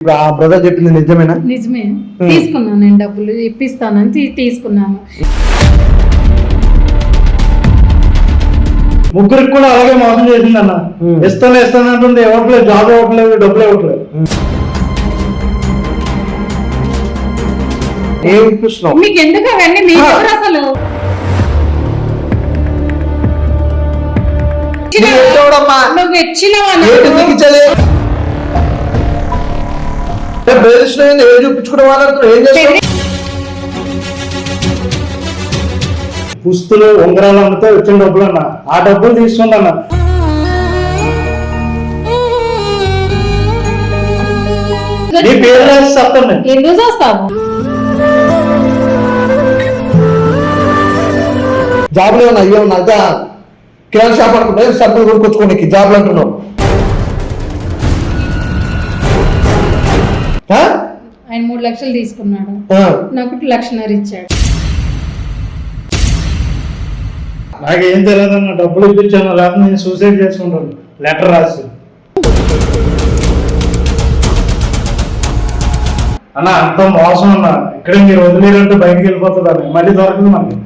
ఇప్పుడు ఆ బ్రదర్ చెప్పింది నిజమేనా? నిజమే. తీసుకున్నాను నేను, డబ్బులు ఇప్పిస్తానని తీసుకున్నాను. ముగ్గురికి కూడా అలాగే మోసం చేసింది అన్న. ఇస్తానంటుంది, ఇవ్వట్లేదు, జాబ్ ఇవ్వట్లేదు, డబ్బులు ఇవ్వట్లేదు. ఏం ఇప్పిస్తున్నావు? మీకు ఎందుకు అవన్నీ? మీరు అసలు నువ్వు ఇచ్చినవా? పుస్తులు ఉంగరాలు అమ్మితే వచ్చిన డబ్బులు అన్న, ఆ డబ్బులు తీసుకుందన్న. నీ పేరు రాసి చెప్తాను. ఎందుకు చేస్తావు? జాబ్లు ఏమన్నా అయ్యో నా కిరాణా షాప్ అనుకుంటే సరుకులు కొనుక్కొచ్చుకోండి జాబ్లు అంటున్నావు. ఆయన 3 లక్షలు తీసుకున్నాడు, నాకు 1 లక్షన్నర ఇచ్చాడు. నాకేం తెలియదన్న, డబ్బులు ఇప్పించాను, లేకపోతే నేను సూసైడ్ చేసుకుంటాను లెటర్ రాసి. అన్న అంత మోసం అన్న, ఇక్కడ మీరు వదిలేరంటే బయటికి వెళ్ళిపోతుంది అని, మళ్ళీ దొరకదు మనకి.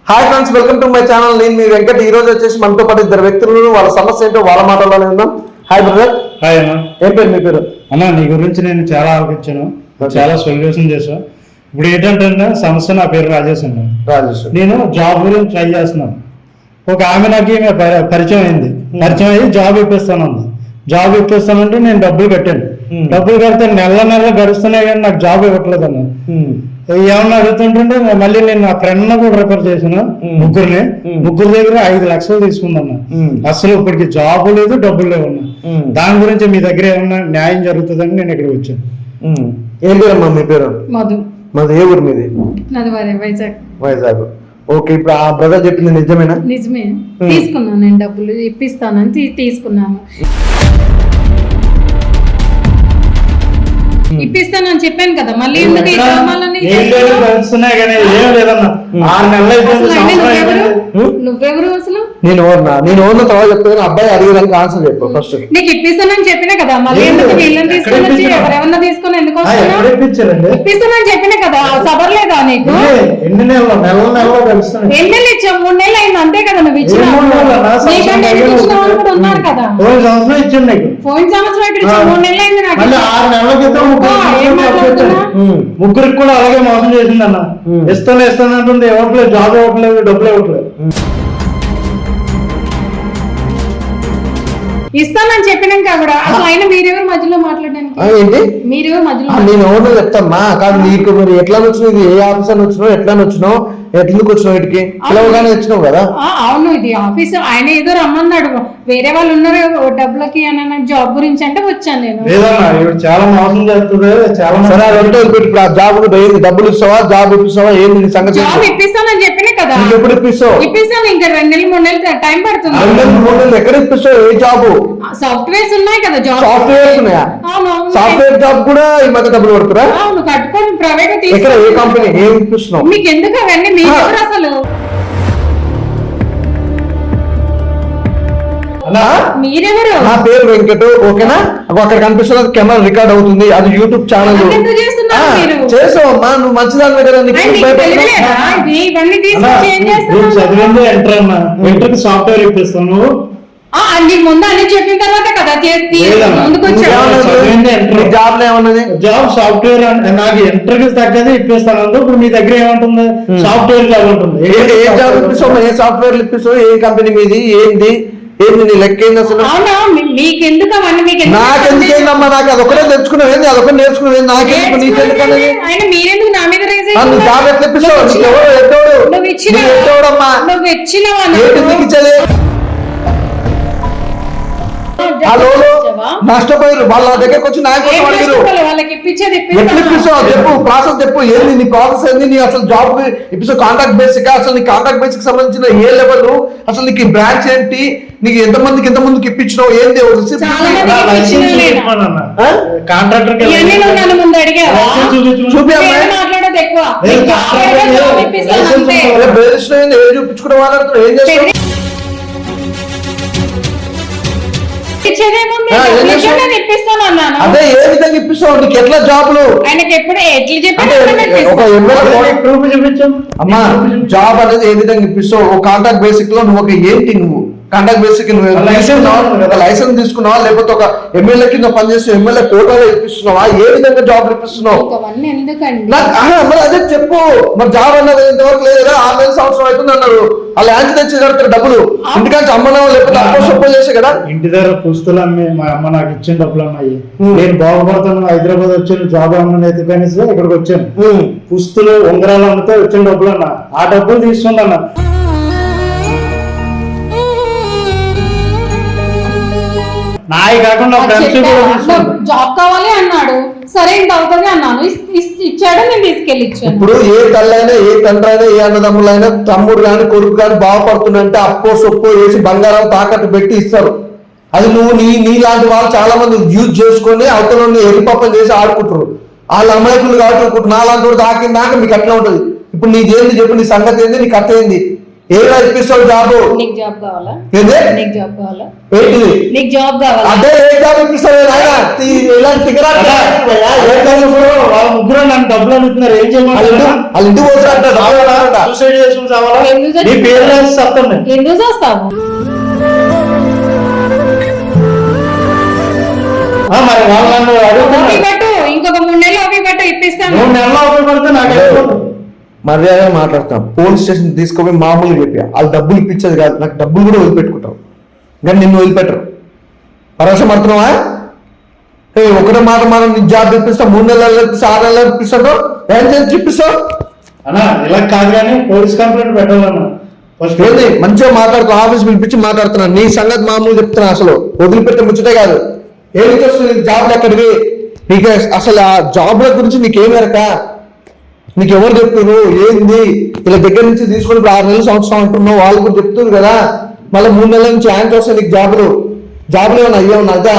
Hi friends, welcome to my channel. నేను మీ వెంకట్. ఈ రోజు వచ్చేసి మనతో పాటు 2 వ్యక్తులు, వాళ్ళ సమస్య ఏంటో వాళ్ళ మాటల్లోనే ఉందాం. Hi brother. హాయ్ అన్న. ఏం పేరు మీ పేరు? అన్న నీ గురించి నేను చాలా ఆలోచించాను, చాలా సొల్యూషన్ చేశాను. ఇప్పుడు ఏంటంటే సమస్య, నా పేరు రాజేష్ అన్న. నేను జాబ్ గురించి ట్రై చేస్తున్నాను. ఒక ఆమె నాకు పరిచయం అయింది, పరిచయం అయ్యి జాబ్ ఇప్పిస్తానంది. జాబ్ ఇప్పిస్తానంటే నేను డబ్బులు కట్టాను. డబ్బులు కడితే నెల గడుస్తున్నాయి కానీ నాకు జాబ్ ఇవ్వట్లేదు అన్న. ఏమన్నా అడుగుతుంటే మళ్ళీ నేను నా ఫ్రెండ్ కూడా రిఫర్ చేసిన ముగ్గురు దగ్గర 5 లక్షలు తీసుకుందన్న. అసలు ఇప్పటికి జాబ్ లేదు, డబ్బులు లేవన్నా. దాని గురించి మీ దగ్గర ఏమన్నా న్యాయం జరుగుతుందని నేను ఇక్కడికి వచ్చాను. ఏం పేరమ్మా మీ పేరు? మధు. మాది ఏ ఊరు మీది? నాది వైజాగ్. వైజాగ్. ఓకే, ఇప్పుడు ఆ బ్రదర్ చెప్పింది నిజమేనా? నిజమే. తీసుకున్నాను నేను, డబ్బులు ఇప్పిస్తానని తీసుకున్నాను. ఇప్పిస్తానని చెప్పాను కదా, మళ్ళీ ఎందుకు? నువ్వెవరు అసలు? నేను ఓర్న తర్వాత చెప్తాను. అబ్బాయి అడిగేదానికి ఆన్సర్ చెప్పు ఫస్ట్. నీకు ఇప్పిస్తానని చెప్పినా కదా, మళ్ళీ ఎందుకు? వీళ్ళని తీసుకొని వచ్చి ఎవరెవరన్నా తీసుకొని ఎందుకు వస్తున్నా? ఇప్పిస్తానని చెప్పినా కదా, సబర్లేదా నీకు? ఎన్ని నెలలు ఇచ్చావు? 3 నెలలు అయింది అంతే కదా. నువ్వు ఇచ్చిన ఉన్నారు కదా, పోయిన సంవత్సరం ఇక్కడ 3 నెలలు అయింది నాకు. ముగ్గురికి కూడా అలాగే మోసం చేసింది అన్న. ఇస్తానంటుంది, ఇవ్వట్లేదు, జాబ్ ఇవ్వట్లేదు, డబ్బులు ఇవ్వట్లేదు. ఇస్తానని చెప్పినాక కూడా అసలు ఆయన మీరెవరు మధ్యలో మాట్లాడడానికి? మీరెవరు మధ్యలో? నేను ఎవరు చెప్తామ్మా, కానీ నీకు మరి ఎట్లా వచ్చినావు? ఏ ఆఫీసర్ వచ్చినావు? ఎట్లా వచ్చినావు? ఎందుకు వచ్చినావు? వీటికి పిలవగానే వచ్చినావు కదా. అవును, ఇది ఆఫీస్. ఆయన ఏదో రమ్మన్నాడు, వేరే వాళ్ళు ఉన్నారు డబ్బులకి అని, జాబ్ గురించి అంటే వచ్చాను నేను. చాలా మోసం చేస్తుంది. ఇప్పుడు ఆ జాబ్ డబ్బులు ఇస్తావా, జాబ్ ఇప్పిస్తావా, ఏంది సంగతి? జాబ్ ఇప్పిస్తానని చెప్పినా కదా. ఎప్పుడు ఇప్పిస్తావు? ఇప్పిస్తాను, ఇంకా 2 నెలలు 3 నెలలు టైం పడుతుంది. 2 నెలలు 3 నెలలు ఎక్కడ ఇప్పిస్తావు? ఏ జాబ్? సాఫ్ట్వేర్స్ ఉన్నాయి కదా, జాబ్ సాఫ్ట్వేర్స్ ఉన్నాయా? సాఫ్ట్వేర్ జాబ్ కూడా ఈ మధ్య డబ్బులు పడుతురా? అవును, కట్టుకొని ప్రైవేట్. ఎక్కడ? ఏ కంపెనీ? ఏం ఇప్పిస్తున్నావు? మీకు ఎందుకు అవన్నీ? మీరు అసలు మీరెవరు? నా పేరు వెంకట్. ఓకేనా? అక్కడ కనిపిస్తున్నది, కెమెరా రికార్డ్ అవుతుంది, అది యూట్యూబ్ ఛానల్. చేసావమ్మా, నువ్వు మంచిదాని దగ్గర సాఫ్ట్వేర్ ఇప్పిస్తాను. ముందు అన్ని చెప్పిన తర్వాత కదా జాబ్ ఏమన్నది? జాబ్ సాఫ్ట్వేర్ నాకు ఇంటర్వ్యూ తగ్గది ఇప్పిస్తాను. ఇప్పుడు మీ దగ్గర ఏమంటుంది? సాఫ్ట్వేర్ జాబ్ ఉంటుంది. ఏ జాబ్ ఇప్పిస్తావు? ఏ సాఫ్ట్వేర్ ఇప్పిస్తావు? ఏ కంపెనీ మీది? ఏంది నీ లెక్క ఏంది అసలు? మీకెందుకు అవన్నీ? నాకెందుకేందమ్మా? నాకు అదొకటే తెచ్చుకున్నావు ఏంది? అదొకటి నేర్చుకున్నావు ఏంది? నాకెందుకు? నీకెందుకన్నది? మీరెందుకు నా మీద జాబ్ ఎట్లా ఇప్పిస్తావు? నష్టపోయారు వాళ్ళ దగ్గరకు వచ్చి చెప్పు, ప్రాసెస్ చెప్పు. ఏంది నీ ప్రాసెస్? ఏంది నీ అసలు జాబ్ ఇప్పిస్తావు? Contract basic? అసలు నీ కాంట్రాక్ట్ బేసిక్ సంబంధించిన ఏ లెవెల్? అసలు నీకు బ్రాంచ్ ఏంటి? నీకు ఎంతమందికి ఇప్పించినావు? ఏంది? చూపించుకునే వాళ్ళంతా ఏం చేస్తావు? నేను ఇప్పిస్తాను అన్నాను. అదే ఏ విధంగా ఇప్పిస్తావు? నీకు ఎట్లా జాబ్లు? ఆయనకి ఎప్పుడు ఎట్లా అంటే ఒక ఎమ్మెల్యే ప్రూఫ్ చూపించాం అమ్మా, జాబ్ అనేది ఏ విధంగా ఇప్పిస్తావు? ఒక కాంట్రాక్ట్ బేసిక్ లో నువ్వు ఒక ఏంటి నువ్వు కాంట్రాక్ట్ బేసిక్ లైసెన్స్ తీసుకున్నావా, లేకపోతే ఒక ఎమ్మెల్యే కింద పనిచేస్తూ ఎమ్మెల్యే కోటాలో ఇప్పిస్తున్నావా? ఏ విధంగా జాబ్ ఇప్పిస్తున్నావు? అవన్నీ ఎందుకండి? మరి అదే చెప్పు. మరి జాబ్ అన్నది ఇంతవరకు లేదా? 6 సంవత్సరం అవుతుంది అన్నారు. ఆ ల్యాండ్ తెచ్చి కడతారు డబ్బులు ఇంటికాంచి అమ్మడం, లేకపోతే అప్పో సొప్పో చేసే కదా. ఇంటి దగ్గర పుస్తులు అమ్మి మా అమ్మ నాకు ఇచ్చిన డబ్బులు అమ్మాయి. నేను బాగుపడతాను హైదరాబాద్ వచ్చాను, జాబ్ అమ్మని ఎత్తుకనేసి ఇక్కడికి వచ్చాను. పుస్తులు ఉంగరాలు అమ్మితే వచ్చిన డబ్బులు అన్న, ఆ డబ్బులు తీసుకుంది అన్న. నాయి కాకుండా జాబ్ కావాలి అన్నాడు, సరే ఇంత అవుతుంది అన్నాను, ఇచ్చాడు, నేను తీసుకెళ్ళి ఇచ్చాను. ఇప్పుడు ఏ తల్లైనా ఏ తండ్రి అయినా ఏ అన్నదమ్ములైనా తమ్ముడు కానీ కొడుకు కానీ బాగుపడుతుందంటే అప్పో సొప్పో వేసి బంగారం తాకట్టు పెట్టి ఇస్తారు. అది నువ్వు నీలాంటి వాళ్ళు చాలా మంది యూజ్ చేసుకొని అవతల ఎరిపప్పం చేసి ఆడుకుంటారు. వాళ్ళ అమాయకులు కాబట్టి నాలాంటి వాడు దాకా మీకు అట్లా ఉంటది. ఇప్పుడు నీదేంది చెప్పు, నీ సంగతి ఏంది, నీ కథ ఏంది? ఏదో ఇప్పిస్తావు జాబ్? నీకు జాబ్ కావాలా? నీకు జాబ్ కావాలా? ఏంటిది? నీకు జాబ్ కావాలా? అదే ఏ జాబ్ ఇప్పిస్తావు? ముగ్గురు నన్ను డబ్బులు అడుగుతున్నారు, ఏం చేయమంటారు? వాళ్ళ ఇంటికి పోతారంట, సూసైడ్ చేసుకుని చావాలా? నీ పేరు రాసి చెప్తాను. ఎందుకు చేస్తావు? మరి వాళ్ళు నన్ను అడుగుతున్నారు, ఇంకొక 3 నెలలు ఓపి పెట్టు, ఇప్పిస్తాను. 3 నెలలు ఓపి పడితే నాకు మర్యాదగా మాట్లాడతాం. పోలీస్ స్టేషన్ తీసుకుపోయి మామూలుగా చెప్పి వాళ్ళు డబ్బులు ఇప్పించేది కాదు, నాకు డబ్బులు కూడా వదిలిపెట్టుకుంటారు కానీ నిన్ను వదిలిపెట్టరు. పరవశం పడుతున్నావా? ఒకటే మాట మనం నీ జాబ్ ఇప్పిస్తాం, 3 నెలలు ఇప్పిస్తా, 6 నెలలు ఇప్పిస్తాడు, ఏం చేసి ఇప్పిస్తావు అన్నా? ఇలా కాదు కానీ పోలీస్ కంప్లైంట్ పెట్టాలన్నా. ఫస్ట్ ఏంది మంచిగా మాట్లాడుతూ ఆఫీస్ పిలిపించి మాట్లాడుతున్నాను. నీ సంగతి మామూలు చెప్తున్నా. అసలు వదిలిపెట్టే ముచ్చటే కాదు. ఏమి వస్తుంది జాబ్లు ఎక్కడివి? నీకు అసలు ఆ జాబ్ల గురించి నీకేం ఎరక? నీకు ఎవరు చెప్తున్నారు ఏంది? ఇలా దగ్గర నుంచి తీసుకొని 6 నెలలు సంవత్సరం అంటున్నావు, వాళ్ళు కూడా చెప్తున్నారు కదా. మళ్ళీ 3 నెలల నుంచి ఆయన వస్తాయి నీకు జాబులు ఏమన్నా అయ్యేమన్నా అదా?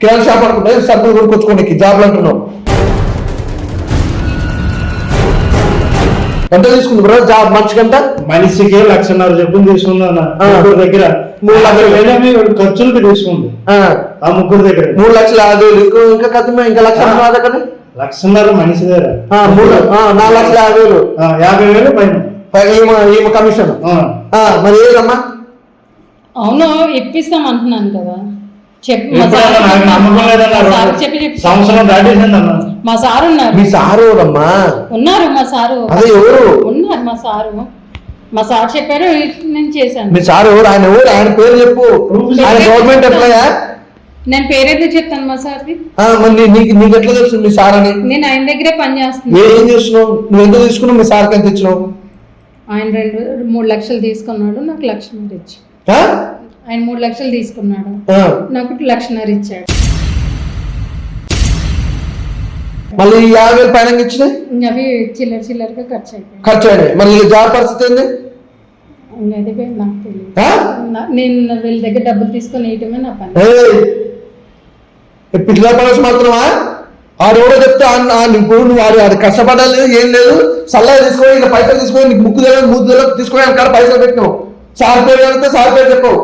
కిరాణా షాప్ అనుకుంటే సరుకులు కొనుక్కొచ్చుకోండి జాబులు అంటున్నావు. ఎంత తీసుకుంది బ్రో జాబ్ మనిషికంట? మనిషికి 1,50,000 చెప్పులు తీసుకున్నా దగ్గర 3,00,000 ఖర్చులకు తీసుకుంది. ఆ ముగ్గురు దగ్గర 3,50,000 ఇంకా కథమే, ఇంకా 1,00,000 దగ్గర 1,50,000 మనిషి దగ్గర 4,50,000 50,000 పైన ఈమె కమిషన్. మరి ఏదమ్మా? అవును ఇప్పిస్తాం అంటున్నాను కదా. సంవత్సరం దాటేసింది అన్న. మా సారు ఉన్నారు. మీ సారు ఎవరమ్మా? ఉన్నారు మా సారు. అదే ఎవరు ఉన్నారు? మా సారు చెప్పారు, నేను చేశాను. మీ సారు ఎవరు? ఆయన ఎవరు? ఆయన పేరు చెప్పు. ఆయన గవర్నమెంట్ ఎంప్లాయా? నేను పేరైతే చెప్తాను మా సార్ది. నీకు ఎట్లా తెలుసు మీ సార్ అని? నేను ఆయన దగ్గరే పని చేస్తున్నాను. ఏం చేస్తున్నావు నువ్వు? ఎంత తీసుకున్నావు? మీ సార్కి ఎంత ఇచ్చినావు? ఆయన 2-3 లక్షలు తీసుకున్నాడు, నాకు 1,00,000 ఇచ్చి. ఆయన 3 లక్షలు తీసుకున్నాడు, నాకు 1,00,000 ఇచ్చాడు. మళ్ళీ 50,000 పైన ఇచ్చినాయి, అవి చిల్లరగా ఖర్చు అయినాయి. మరి జాబ్ పరిస్థితి ఏంది? అది నాకు తెలియదు. నేను వీళ్ళ దగ్గర డబ్బులు తీసుకొని వేయటమే నా పని. పిల్లల పని మాత్రమా? ఆడు ఎవడో చెప్తే ఇప్పుడు నువ్వు అది కష్టపడాలి ఏం లేదు, సలహా తీసుకొని ఇంకా పైసలు తీసుకొని నీకు ముక్కు తెలియదు 3 నెలలు తీసుకొని అక్కడ పైసలు పెట్టినావు. సార్ పేరు కలిపితే సార్ పేరు చెప్పవు.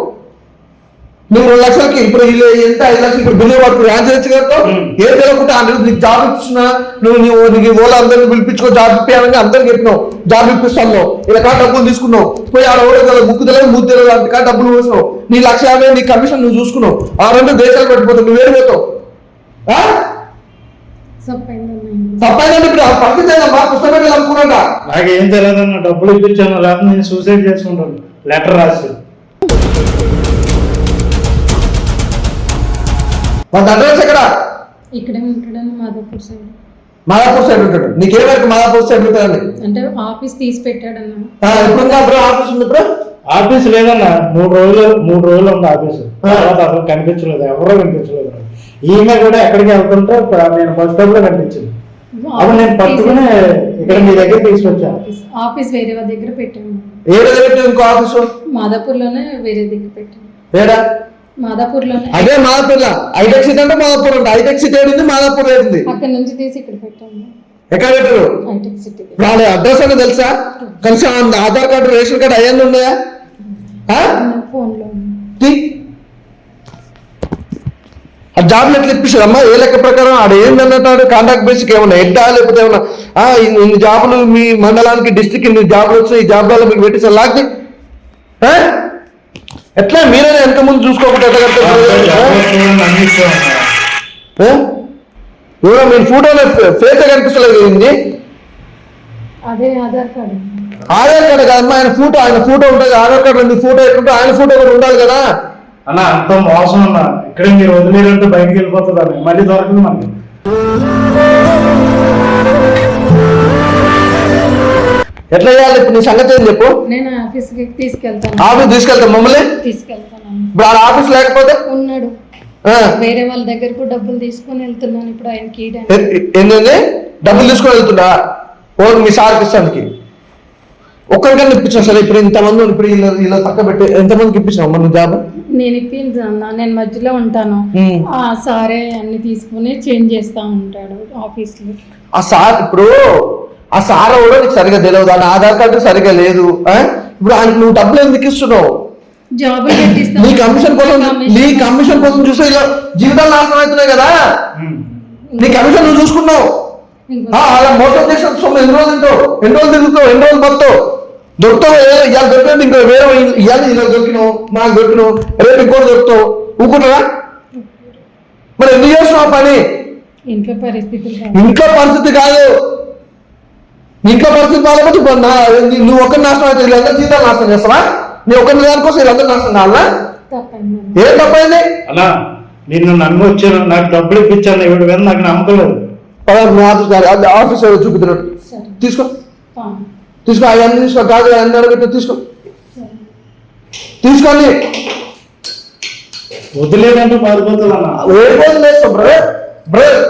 నువ్వు 2 లక్షలకి ఇప్పుడు ఎంత 5 లక్షలు ఇప్పుడు బిల్లు పడుతుంది ఆన్సర్ కదా. ఏం తెలియకుండా నీకు జాబ్ ఇప్పిస్తున్నా నీకు ఓలా అందరిని పిలిపించుకో జాబ్ ఇప్పించాలని అందరికి చెప్పినావు. జాబ్ ఇప్పిస్తాను ఇలా డబ్బులు తీసుకున్నావు. పోయి ఆడ ఎవడో కదా ముక్కు తెలియదు 3 తెలియదు అంతకా డబ్బులు పోసినావు. నీ 1,50,000 నీ కమిషన్ నువ్వు చూసుకున్నావు. 6 దేశాలు పెట్టిపోతావు. నువ్వేం పోతావు? తప్పైందంటే ఇప్పుడు పరిస్థితి ఏదమ్మా? పుస్తకం అనుకున్నా నాకేం తెలియదన్న. డబ్బులు ఇప్పించాను, లేకపోతే నేను సూసైడ్ చేసుకుంటాను. లెటర్ రాసి వాళ్ళ అడ్రస్ ఎక్కడ? ఇక్కడే ఉంటాడని మాదాపూర్ సైడ్ ఉంటాడు. నీకేమైనా మాదాపూర్ సైడ్ ఉంటాడని అంటే ఆఫీస్ తీసి పెట్టాడన్నా. ఇప్పుడు ఆఫీస్ ఉంది. ఇప్పుడు ఆఫీస్ లేదన్నా. 3 రోజులు ఉంది ఆఫీసు. తర్వాత అసలు కనిపించలేదు, ఎవరో కనిపించలేదు. ఈమె కూడా ఎక్కడికి వెళ్తుంటే నేను బస్ స్టాప్ లో కనిపించింది. అప్పుడు నేను పట్టుకుని ఇక్కడ మీ దగ్గర తీసుకొచ్చాను. ఆఫీస్ వేరే దగ్గర పెట్టాను. ఏ దగ్గర పెట్టావు? ఇంకో ఆఫీసు మాదాపూర్ లోనే వేరే దగ్గర పెట్టాను. ఏడా? మాదాపూర్ లోనే. అదే మాదాపూర్ హైటెక్ సిటీ అంటే మాదాపూర్ ఉంటుంది. హైటెక్ సిటీ ఏడుంది, మాదాపూర్ ఏడుంది. అక్కడ నుంచి తీసి ఇక్కడ పెట్టాను. ఎక్కడ పెట్టారు? Hitech city. వాళ్ళ అడ్రస్ అని తెలుసా? కలిసి ఆధార్ కార్డు రేషన్ కార్డు అవన్నీ ఉన్నాయా? ఫోన్ లో ఆ జాబ్లు ఎట్లా ఇప్పిస్తారమ్మా? ఏ లెక్క ప్రకారం ఆడ ఏందన్నట్టు కాంట్రాక్ట్ బేసిక్ ఏమన్నా హెడ్డా లేకపోతే ఏమన్నా ఇన్ని జాబులు మీ మండలానికి డిస్ట్రిక్ట్ ఇన్ని జాబులు వచ్చాయి, ఈ జాబ్లలో మీకు పెట్టిస్తారు లాక్ది ఎట్లా? మీరైనా వెనక ముందు చూసుకోకుండా ఎట్లా కడతారు? ఎవరో మీరు ఫోటోలో ఫేక్ కనిపిస్తలేదు ఏంది? అదే ఆధార్ కార్డు. ఆధార్ కార్డు కదమ్మా, ఆయన ఫోటో ఉంటుంది. ఆధార్ కార్డు ఉంది, ఫోటో ఎట్లుంటే ఆయన ఫోటో కూడా ఉండాలి కదా. అన్న అంత మోసం అన్న, ఇక్కడే మీరు వదిలేరంటే బయటికి వెళ్ళిపోతుంది అని మళ్ళీ దొరకదు మనకి. ఎట్లా చేయాలి ఇప్పుడు? నీ సంగతి ఏం చెప్పు. నేను ఆఫీస్కి తీసుకెళ్తాను. ఆఫీస్ తీసుకెళ్తాం మమ్మల్ని? తీసుకెళ్తాను. ఇప్పుడు ఆ ఆఫీస్ లేకపోతే ఉన్నాడు, వేరే వాళ్ళ దగ్గరకు డబ్బులు తీసుకొని వెళ్తున్నాను ఇప్పుడు ఆయనకి. ఏంటంటే డబ్బులు తీసుకొని వెళ్తుండా? ఓ మీ సార్కి ఇస్తానికి ఒక్కరికన్నా ఇప్పించావు సరే. ఇప్పుడు ఇంతమంది ఇప్పుడు ఇలా పక్క పెట్టి ఎంతమందికి ఇప్పించావు మన జాబ్? నేను ఇప్పించా, నేను మధ్యలో ఉంటాను. ఆ సారే అన్ని తీసుకుని చేంజ్ చేస్తా ఉంటాడు ఆఫీస్ లో. ఆ సార్ ఇప్పుడు ఆ సార్ కూడా నీకు సరిగా తెలియదు, ఆయన ఆధార్ కార్డు సరిగా లేదు. ఇప్పుడు ఆయనకు నువ్వు డబ్బులు ఎందుకు ఇస్తున్నావు? జాబ్ పెట్టిస్తా. నీ కమిషన్ కోసం చూస్తే ఇలా జీవితాలు నాశనం అవుతున్నాయి కదా. నీ కమిషన్ నువ్వు చూసుకున్నావు. అలా మోసం చేసిన సొమ్ము ఎన్ని రోజులు తింటావు, ఎన్ని రోజులు తిరుగుతావు, ఎన్ని రోజులు బతావు? దొరుకుతావు ఇవాళ దొరికినట్టు ఇంకా వేరే ఇవాళ ఇలా దొరికినావు, నాకు దొరికినావు, రేపు ఇంకోటి దొరుకుతావు. ఊకుంటారా? మరి ఎందుకు చేస్తున్నావు పని? ఇంట్లో పరిస్థితి కాదు. ఇంట్లో పరిస్థితి బాగాలేకపోతే నువ్వు ఒక్కరి నాశనం అయితే వీళ్ళందరూ జీవితాలు నాశనం చేస్తావా? నీ ఒక్కరి దానికోసం వీళ్ళందరూ నాశనం కావాలా? ఏం తప్పైంది? అలా నిన్ను నన్ను వచ్చాను, నాకు డబ్బులు ఇప్పించాను, ఇవి మీద నాకు నమ్మకం లేదు. ఆఫీస్ చూపుతున్నాడు, తీసుకో అవన్నీ తీసుకో, కాదు అన్ని అడగట్టు తీసుకో, తీసుకోండి. వదిలేదంటే పారిపోతుంది అన్న. ఏ రోజు లేదు బ్రదర్.